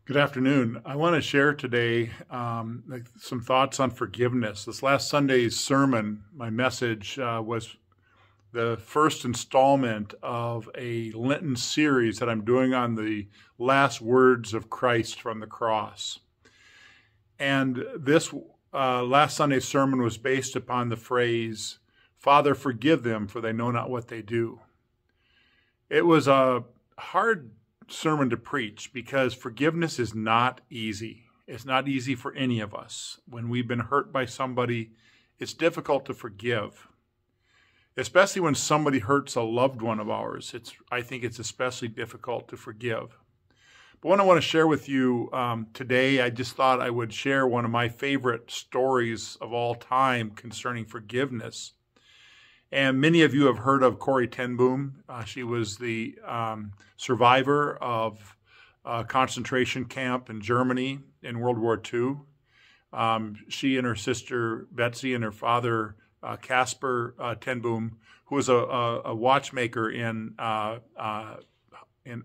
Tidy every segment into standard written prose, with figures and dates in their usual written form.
Good afternoon. I want to share today some thoughts on forgiveness. This last Sunday's sermon, my message was the first installment of a Lenten series that I'm doing on the last words of Christ from the cross. And this last Sunday's sermon was based upon the phrase, "Father, forgive them, for they know not what they do." It was a hard sermon to preach because forgiveness is not easy. It's not easy for any of us. When we've been hurt by somebody, it's difficult to forgive, especially when somebody hurts a loved one of ours. I think it's especially difficult to forgive. But what I want to share with you today, I just thought I would share one of my favorite stories of all time concerning forgiveness. And many of you have heard of Corrie ten Boom. She was the survivor of a concentration camp in Germany in World War II. She and her sister Betsy and her father Caspar ten Boom, who was a watchmaker in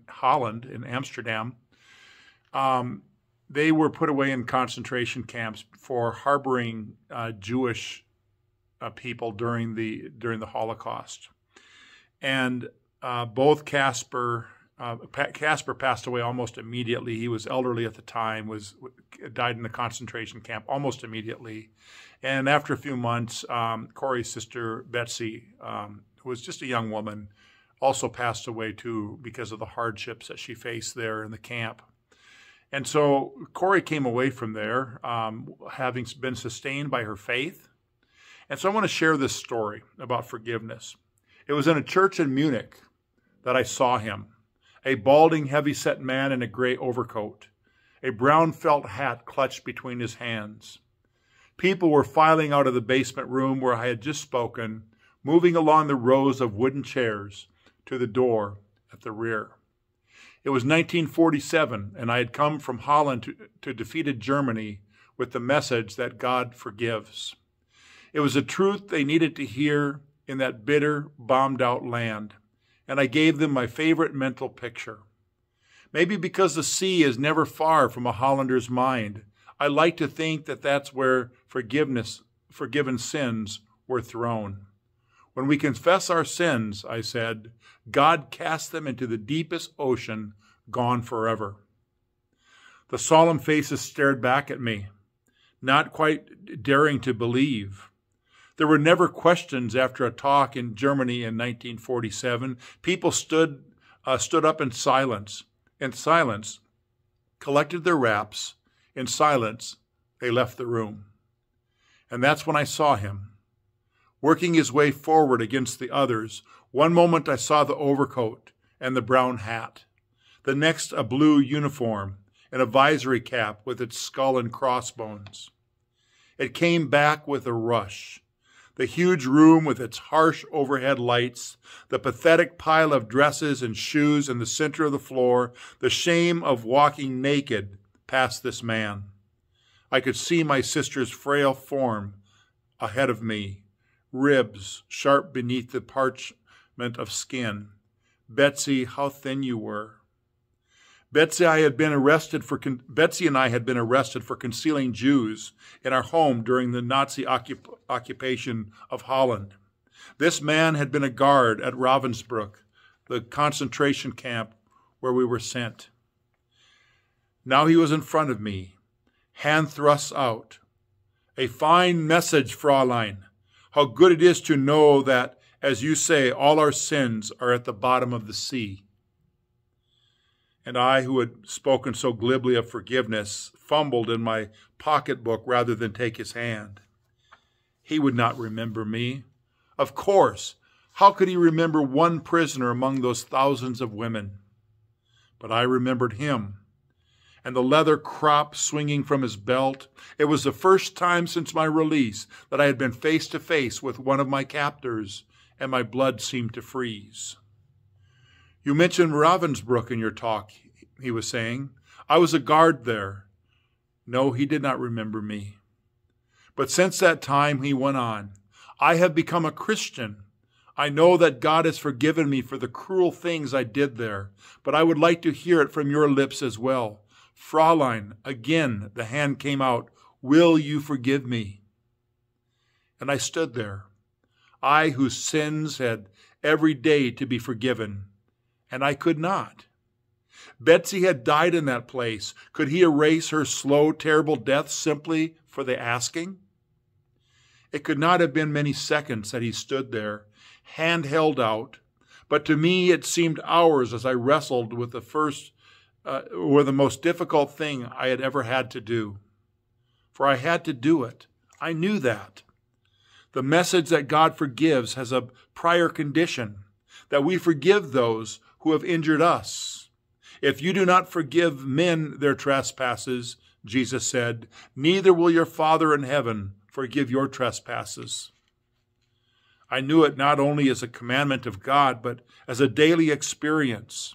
Holland, in Amsterdam, they were put away in concentration camps for harboring Jewish people during the Holocaust. And both Caspar passed away almost immediately. He was elderly at the time, died in the concentration camp almost immediately. And after a few months, Corrie's sister Betsy, who was just a young woman, also passed away too because of the hardships that she faced there in the camp. And so Corrie came away from there, having been sustained by her faith. And so I want to share this story about forgiveness. It was in a church in Munich that I saw him, a balding, heavy-set man in a gray overcoat, a brown felt hat clutched between his hands. People were filing out of the basement room where I had just spoken, moving along the rows of wooden chairs to the door at the rear. It was 1947, and I had come from Holland to defeated Germany with the message that God forgives. It was a truth they needed to hear in that bitter, bombed-out land, and I gave them my favorite mental picture. Maybe because the sea is never far from a Hollander's mind, I like to think that that's where forgiven sins were thrown. When we confess our sins, I said, God casts them into the deepest ocean, gone forever. The solemn faces stared back at me, not quite daring to believe. There were never questions after a talk in Germany in 1947. People stood up in silence, collected their wraps. In silence, they left the room. And that's when I saw him, working his way forward against the others. One moment I saw the overcoat and the brown hat. The next, a blue uniform and a visory cap with its skull and crossbones. It came back with a rush. The huge room with its harsh overhead lights, the pathetic pile of dresses and shoes in the center of the floor, the shame of walking naked past this man. I could see my sister's frail form ahead of me, ribs sharp beneath the parchment of skin. Betsy, how thin you were. Betsy and I had been arrested for concealing Jews in our home during the Nazi occupation of Holland. This man had been a guard at Ravensbrück, the concentration camp where we were sent. Now he was in front of me, hand thrusts out. A fine message, Fräulein. How good it is to know that, as you say, all our sins are at the bottom of the sea. And I, who had spoken so glibly of forgiveness, fumbled in my pocketbook rather than take his hand. He would not remember me. Of course, how could he remember one prisoner among those thousands of women? But I remembered him, and the leather crop swinging from his belt. It was the first time since my release that I had been face to face with one of my captors, and my blood seemed to freeze. You mentioned Ravensbrück in your talk, he was saying. I was a guard there. No, he did not remember me. But since that time, he went on, I have become a Christian. I know that God has forgiven me for the cruel things I did there, but I would like to hear it from your lips as well. Fraulein, again the hand came out, will you forgive me? And I stood there, I whose sins had every day to be forgiven, and I could not. Betsy had died in that place. Could he erase her slow, terrible death simply for the asking? It could not have been many seconds that he stood there, hand held out, but to me it seemed hours as I wrestled with the most difficult thing I had ever had to do. For I had to do it. I knew that. The message that God forgives has a prior condition, that we forgive those who have injured us. If you do not forgive men their trespasses, Jesus said, neither will your Father in heaven forgive your trespasses. I knew it not only as a commandment of God, but as a daily experience.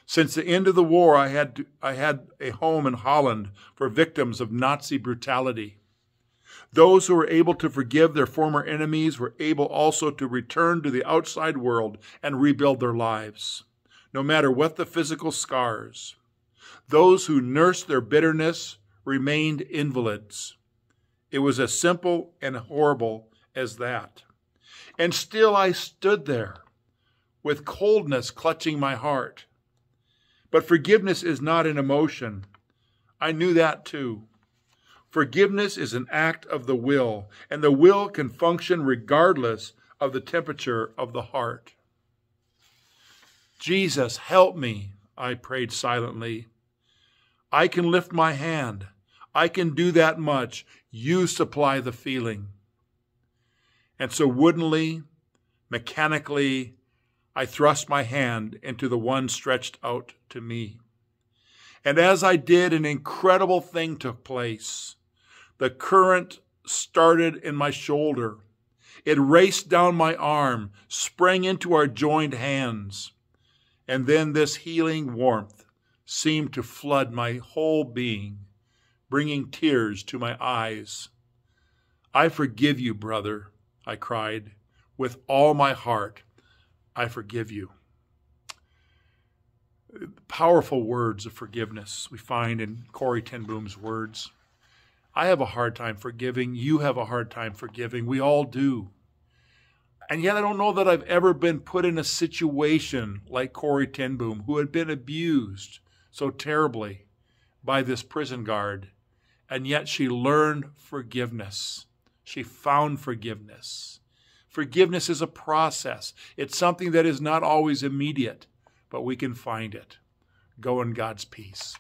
Since the end of the war, I had a home in Holland for victims of Nazi brutality. Those who were able to forgive their former enemies were able also to return to the outside world and rebuild their lives, no matter what the physical scars. Those who nursed their bitterness remained invalids. It was as simple and horrible as that. And still I stood there with coldness clutching my heart. But forgiveness is not an emotion. I knew that too. Forgiveness is an act of the will, and the will can function regardless of the temperature of the heart. Jesus, help me, I prayed silently. I can lift my hand. I can do that much. You supply the feeling. And so woodenly, mechanically, I thrust my hand into the one stretched out to me. And as I did, an incredible thing took place. The current started in my shoulder. It raced down my arm, sprang into our joined hands. And then this healing warmth seemed to flood my whole being, bringing tears to my eyes. I forgive you, brother, I cried. With all my heart, I forgive you. Powerful words of forgiveness we find in Corrie ten Boom's words. I have a hard time forgiving. You have a hard time forgiving. We all do. And yet I don't know that I've ever been put in a situation like Corrie ten Boom, who had been abused so terribly by this prison guard. And yet she learned forgiveness. She found forgiveness. Forgiveness is a process. It's something that is not always immediate, but we can find it. Go in God's peace.